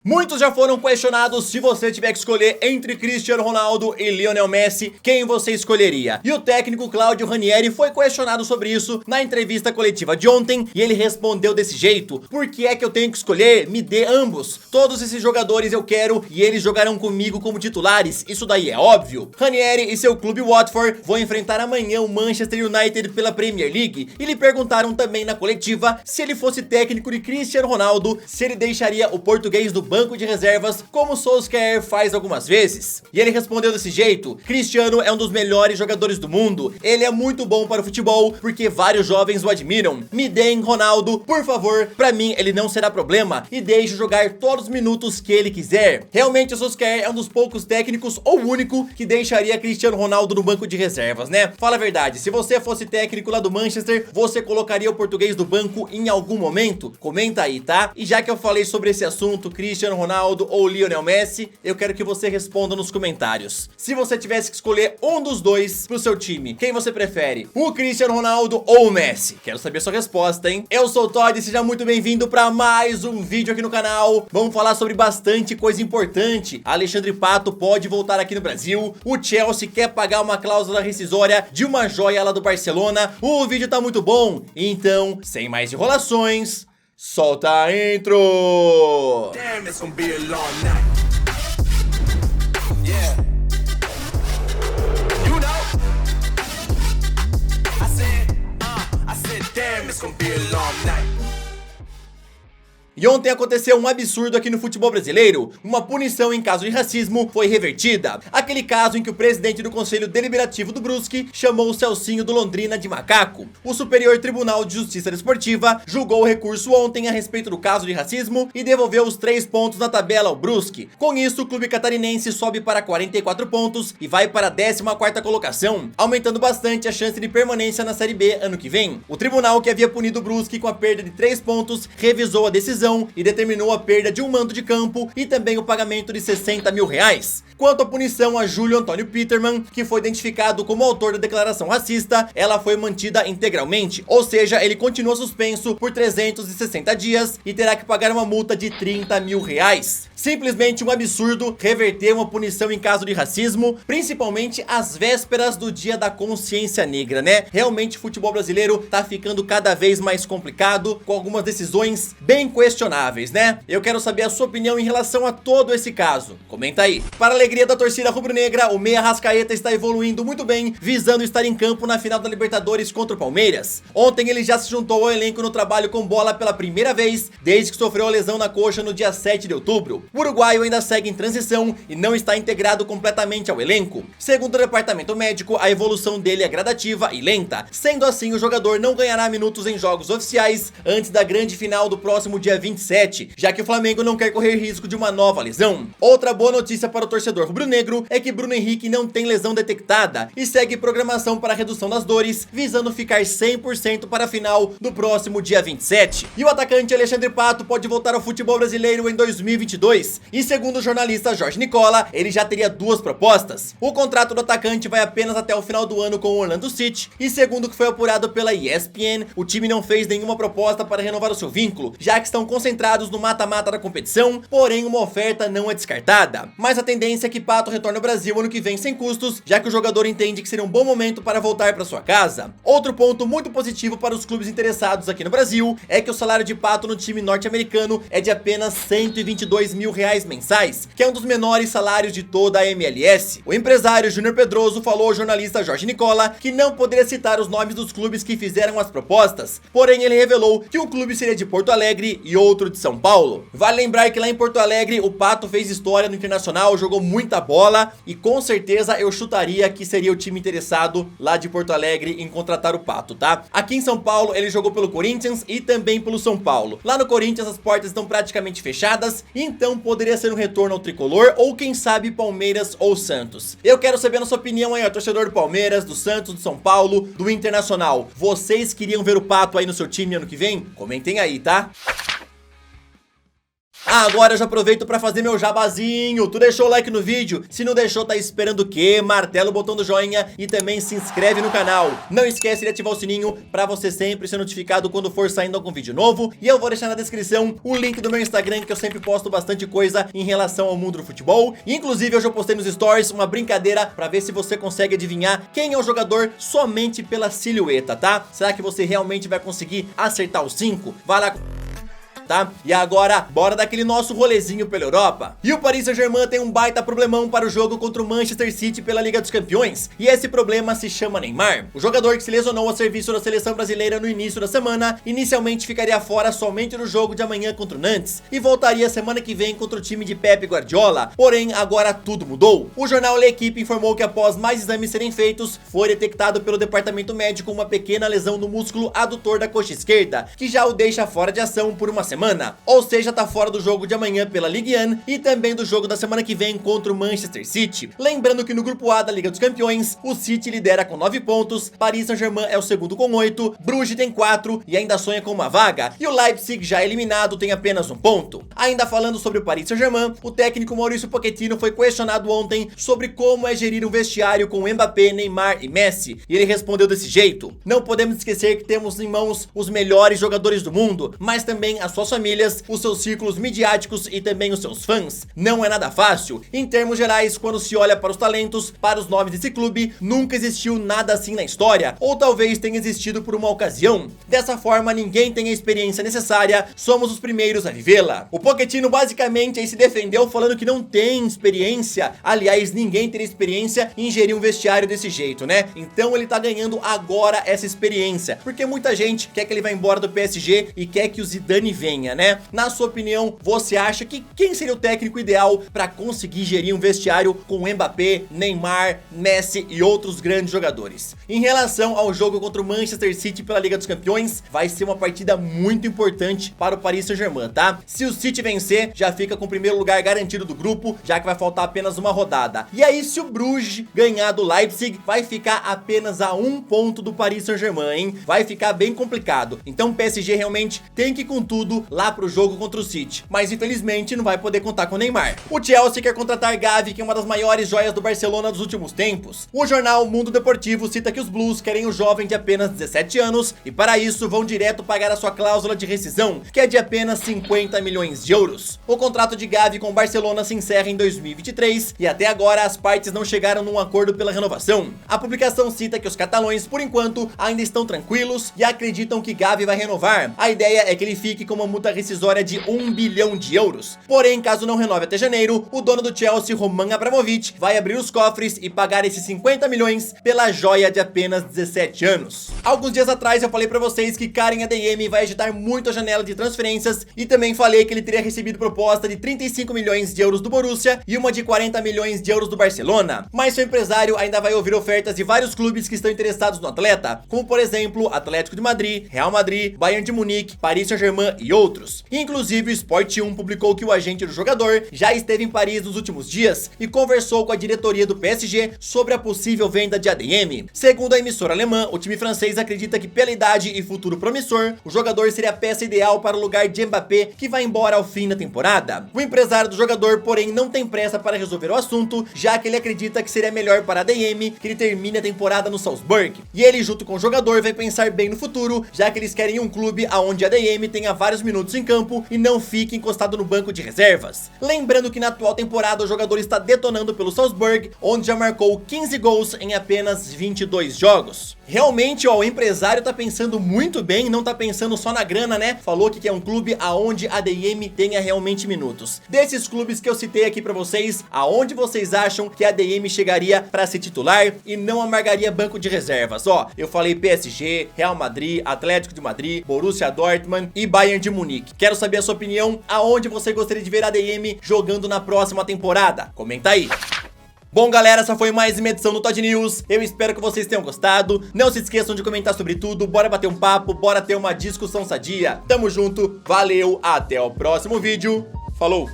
Muitos já foram questionados se você tiver que escolher entre Cristiano Ronaldo e Lionel Messi, quem você escolheria? E o técnico Claudio Ranieri foi questionado sobre isso na entrevista coletiva de ontem e ele respondeu desse jeito: por que é que eu tenho que escolher? Me dê ambos. Todos esses jogadores eu quero e eles jogarão comigo como titulares, isso daí é óbvio. Ranieri e seu clube Watford vão enfrentar amanhã o Manchester United pela Premier League e lhe perguntaram também na coletiva se ele fosse técnico de Cristiano Ronaldo, se ele deixaria o português do banco de reservas, como Solskjaer faz algumas vezes. E ele respondeu desse jeito: Cristiano é um dos melhores jogadores do mundo, ele é muito bom para o futebol, porque vários jovens o admiram. Me deem Ronaldo, por favor, pra mim ele não será problema, e deixe jogar todos os minutos que ele quiser. Realmente o Solskjaer é um dos poucos técnicos, ou único, que deixaria Cristiano Ronaldo no banco de reservas, né? Fala a verdade, se você fosse técnico lá do Manchester, você colocaria o português do banco em algum momento? Comenta aí, tá? E já que eu falei sobre esse assunto, Cristiano Ronaldo ou Lionel Messi, eu quero que você responda nos comentários. Se você tivesse que escolher um dos dois pro seu time, quem você prefere? O Cristiano Ronaldo ou o Messi? Quero saber sua resposta, hein? Eu sou o Todd e seja muito bem-vindo para mais um vídeo aqui no canal. Vamos falar sobre bastante coisa importante. Alexandre Pato pode voltar aqui no Brasil. O Chelsea quer pagar uma cláusula rescisória de uma joia lá do Barcelona. O vídeo tá muito bom. Então, sem mais enrolações, solta a intro! Damn, it's gonna be a long night. Yeah. You know. I said, damn, it's gonna be a long night. E ontem aconteceu um absurdo aqui no futebol brasileiro. Uma punição em caso de racismo foi revertida. Aquele caso em que o presidente do Conselho Deliberativo do Brusque chamou o Celcinho do Londrina de macaco. O Superior Tribunal de Justiça Desportiva julgou o recurso ontem a respeito do caso de racismo e devolveu os 3 pontos na tabela ao Brusque. Com isso, o clube catarinense sobe para 44 pontos e vai para a 14ª colocação, aumentando bastante a chance de permanência na Série B ano que vem. O tribunal, que havia punido o Brusque com a perda de 3 pontos, revisou a decisão e determinou a perda de um mando de campo e também o pagamento de R$60 mil. Quanto à punição a Júlio Antônio Peterman, que foi identificado como autor da declaração racista, ela foi mantida integralmente, ou seja, ele continua suspenso por 360 dias e terá que pagar uma multa de R$30 mil. Simplesmente um absurdo reverter uma punição em caso de racismo, principalmente às vésperas do Dia da Consciência Negra, né? Realmente o futebol brasileiro tá ficando cada vez mais complicado, com algumas decisões bem questionáveis, né? Eu quero saber a sua opinião em relação a todo esse caso. Comenta aí. Para a alegria da torcida rubro-negra, o Meia Arrascaeta está evoluindo muito bem, visando estar em campo na final da Libertadores contra o Palmeiras. Ontem ele já se juntou ao elenco no trabalho com bola pela primeira vez, desde que sofreu a lesão na coxa no dia 7 de outubro. O uruguaio ainda segue em transição e não está integrado completamente ao elenco. Segundo o departamento médico, a evolução dele é gradativa e lenta. Sendo assim, o jogador não ganhará minutos em jogos oficiais antes da grande final do próximo dia 27, já que o Flamengo não quer correr risco de uma nova lesão. Outra boa notícia para o torcedor rubro-negro é que Bruno Henrique não tem lesão detectada e segue programação para a redução das dores, visando ficar 100% para a final do próximo dia 27. E o atacante Alexandre Pato pode voltar ao futebol brasileiro em 2022. E segundo o jornalista Jorge Nicola, ele já teria 2 propostas. O contrato do atacante vai apenas até o final do ano com o Orlando City, e segundo o que foi apurado pela ESPN, o time não fez nenhuma proposta para renovar o seu vínculo, já que estão concentrados no mata-mata da competição, porém uma oferta não é descartada. Mas a tendência é que Pato retorne ao Brasil ano que vem sem custos, já que o jogador entende que seria um bom momento para voltar para sua casa. Outro ponto muito positivo para os clubes interessados aqui no Brasil é que o salário de Pato no time norte-americano é de apenas R$122 mil mensais, que é um dos menores salários de toda a MLS. O empresário Júnior Pedroso falou ao jornalista Jorge Nicola que não poderia citar os nomes dos clubes que fizeram as propostas, porém ele revelou que um clube seria de Porto Alegre e outro de São Paulo. Vale lembrar que lá em Porto Alegre o Pato fez história no Internacional, jogou muita bola e com certeza eu chutaria que seria o time interessado lá de Porto Alegre em contratar o Pato, tá? Aqui em São Paulo ele jogou pelo Corinthians e também pelo São Paulo. Lá no Corinthians as portas estão praticamente fechadas, então poderia ser um retorno ao tricolor ou quem sabe Palmeiras ou Santos. Eu quero saber a sua opinião aí, ó, torcedor do Palmeiras, do Santos, do São Paulo, do Internacional. Vocês queriam ver o Pato aí no seu time ano que vem? Comentem aí, tá? Agora eu já aproveito pra fazer meu jabazinho. Tu deixou o like no vídeo? Se não deixou, tá esperando o quê? Martela o botão do joinha e também se inscreve no canal. Não esquece de ativar o sininho pra você sempre ser notificado quando for saindo algum vídeo novo. E eu vou deixar na descrição o link do meu Instagram, que eu sempre posto bastante coisa em relação ao mundo do futebol. Inclusive hoje eu postei nos stories uma brincadeira pra ver se você consegue adivinhar quem é o jogador somente pela silhueta, tá? Será que você realmente vai conseguir acertar os 5? Vai lá, tá? E agora, bora dar aquele nosso rolezinho pela Europa. E o Paris Saint-Germain tem um baita problemão para o jogo contra o Manchester City pela Liga dos Campeões. E esse problema se chama Neymar. O jogador que se lesionou a serviço da seleção brasileira no início da semana, inicialmente ficaria fora somente no jogo de amanhã contra o Nantes e voltaria semana que vem contra o time de Pep Guardiola. Porém, agora tudo mudou. O jornal L'Equipe informou que após mais exames serem feitos, foi detectado pelo departamento médico uma pequena lesão no músculo adutor da coxa esquerda, que já o deixa fora de ação por uma semana. Ou seja, tá fora do jogo de amanhã pela Ligue 1 e também do jogo da semana que vem contra o Manchester City. Lembrando que no grupo A da Liga dos Campeões, o City lidera com 9 pontos, Paris Saint-Germain é o segundo com 8, Bruges tem 4 e ainda sonha com uma vaga, e o Leipzig, já eliminado, tem apenas 1 ponto. Ainda falando sobre o Paris Saint-Germain, o técnico Mauricio Pochettino foi questionado ontem sobre como é gerir um vestiário com Mbappé, Neymar e Messi, e ele respondeu desse jeito: não podemos esquecer que temos em mãos os melhores jogadores do mundo, mas também as suas famílias, os seus círculos midiáticos e também os seus fãs. Não é nada fácil. Em termos gerais, quando se olha para os talentos, para os nomes desse clube, nunca existiu nada assim na história, ou talvez tenha existido por uma ocasião. Dessa forma, ninguém tem a experiência necessária, somos os primeiros a vivê-la. O Pochettino basicamente aí se defendeu falando que não tem experiência. Aliás, ninguém teria experiência em gerir um vestiário desse jeito, né? Então ele tá ganhando agora essa experiência, porque muita gente quer que ele vá embora do PSG e quer que o Zidane venha, né? Na sua opinião, você acha que quem seria o técnico ideal para conseguir gerir um vestiário com Mbappé, Neymar, Messi e outros grandes jogadores? Em relação ao jogo contra o Manchester City pela Liga dos Campeões, vai ser uma partida muito importante para o Paris Saint-Germain, tá? Se o City vencer, já fica com o primeiro lugar garantido do grupo, já que vai faltar apenas uma rodada. E aí, se o Bruges ganhar do Leipzig, vai ficar apenas a 1 ponto do Paris Saint-Germain, hein? Vai ficar bem complicado. Então o PSG realmente tem que ir com tudo lá pro jogo contra o City, mas infelizmente não vai poder contar com o Neymar. O Chelsea quer contratar Gavi, que é uma das maiores joias do Barcelona dos últimos tempos. O jornal Mundo Deportivo cita que os Blues querem o jovem de apenas 17 anos e para isso vão direto pagar a sua cláusula de rescisão, que é de apenas 50 milhões de euros. O contrato de Gavi com o Barcelona se encerra em 2023 e até agora as partes não chegaram num acordo pela renovação. A publicação cita que os catalães, por enquanto, ainda estão tranquilos e acreditam que Gavi vai renovar. A ideia é que ele fique com uma multa rescisória de 1 bilhão de euros. Porém, caso não renove até janeiro, o dono do Chelsea, Roman Abramovich, vai abrir os cofres e pagar esses 50 milhões pela joia de apenas 17 anos. Alguns dias atrás eu falei pra vocês que Karim Adeyemi vai agitar muito a janela de transferências e também falei que ele teria recebido proposta de 35 milhões de euros do Borussia e uma de 40 milhões de euros do Barcelona. Mas seu empresário ainda vai ouvir ofertas de vários clubes que estão interessados no atleta, como por exemplo Atlético de Madrid, Real Madrid, Bayern de Munique, Paris Saint-Germain e outros. Inclusive, o Sport 1 publicou que o agente do jogador já esteve em Paris nos últimos dias e conversou com a diretoria do PSG sobre a possível venda de ADM. Segundo a emissora alemã, o time francês acredita que pela idade e futuro promissor, o jogador seria a peça ideal para o lugar de Mbappé, que vai embora ao fim da temporada. O empresário do jogador, porém, não tem pressa para resolver o assunto, já que ele acredita que seria melhor para ADM que ele termine a temporada no Salzburg. E ele, junto com o jogador, vai pensar bem no futuro, já que eles querem um clube aonde ADM tenha vários minutos em campo e não fique encostado no banco de reservas. Lembrando que na atual temporada o jogador está detonando pelo Salzburg, onde já marcou 15 gols em apenas 22 jogos. Realmente, ó, o empresário tá pensando muito bem, não tá pensando só na grana, né? Falou que quer um clube aonde a ADM tenha realmente minutos. Desses clubes que eu citei aqui pra vocês, aonde vocês acham que a ADM chegaria pra ser titular e não amargaria banco de reservas? Ó, eu falei PSG, Real Madrid, Atlético de Madrid, Borussia Dortmund e Bayern de Munique. Quero saber a sua opinião, aonde você gostaria de ver a ADM jogando na próxima temporada? Comenta aí. Bom, galera, essa foi mais uma edição do Todd News. Eu espero que vocês tenham gostado. Não se esqueçam de comentar sobre tudo. Bora bater um papo, bora ter uma discussão sadia. Tamo junto, valeu, até o próximo vídeo. Falou!